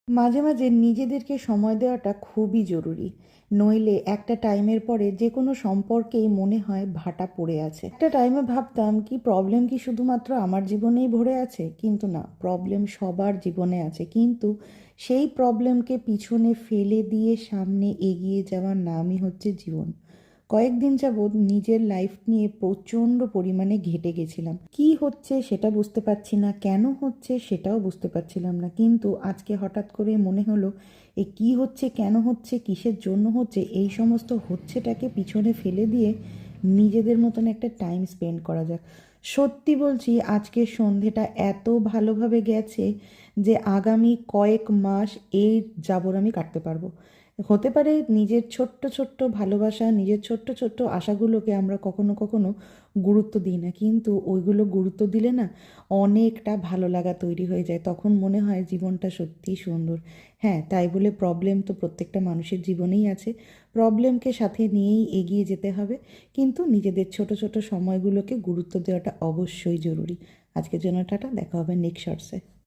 মাঝে মাঝে নিজেদেরকে সময় দেওয়াটা খুবই জরুরি। নইলে একটা টাইমের পরে যে কোনো সম্পর্কেই মনে হয় ভাটা পড়ে আছে। একটা টাইমে ভাবতাম কি প্রবলেম কি শুধুমাত্র আমার জীবনেই ভরে আছে, কিন্তু না, প্রবলেম সবার জীবনে আছে, কিন্তু সেই প্রবলেমকে পিছনে ফেলে দিয়ে সামনে এগিয়ে যাওয়ার নামই হচ্ছে জীবন। কয়েকদিন যাবৎ নিজের লাইফ নিয়ে প্রচণ্ড পরিমাণে ঘেঁটে গেছিলাম। কি হচ্ছে সেটা বুঝতে পারছি না, কেন হচ্ছে সেটাও বুঝতে পারছিলাম না, কিন্তু আজকে হঠাৎ করে মনে হলো এই কি হচ্ছে, কেন হচ্ছে, কিসের জন্য হচ্ছে, এই সমস্ত হচ্ছেটাকে পিছনে ফেলে দিয়ে নিজেদের মতন একটা টাইম স্পেন্ড করা যাক। সত্যি বলছি, আজকের সন্ধেটা এত ভালোভাবে গেছে যে আগামী কয়েক মাস এই জাবর আমি কাটতে পারবো। হতে পারে নিজের ছোট্ট ছোট্ট ভালোবাসা, নিজের ছোট্ট ছোট্ট আশাগুলোকে আমরা কখনো কখনো গুরুত্ব দিই না, কিন্তু ওইগুলো গুরুত্ব দিলে না অনেকটা ভালো লাগা তৈরি হয়ে যায়। তখন মনে হয় জীবনটা সত্যিই সুন্দর। হ্যাঁ, তাই বলে প্রবলেম তো প্রত্যেকটা মানুষের জীবনেই আছে। প্রবলেমকে সাথে নিয়েই এগিয়ে যেতে হবে, কিন্তু নিজেদের ছোট ছোট সময়গুলোকে গুরুত্ব দেওয়াটা অবশ্যই জরুরি। আজকের জন্য টাটা, দেখা হবে নেক্সট শর্টসে।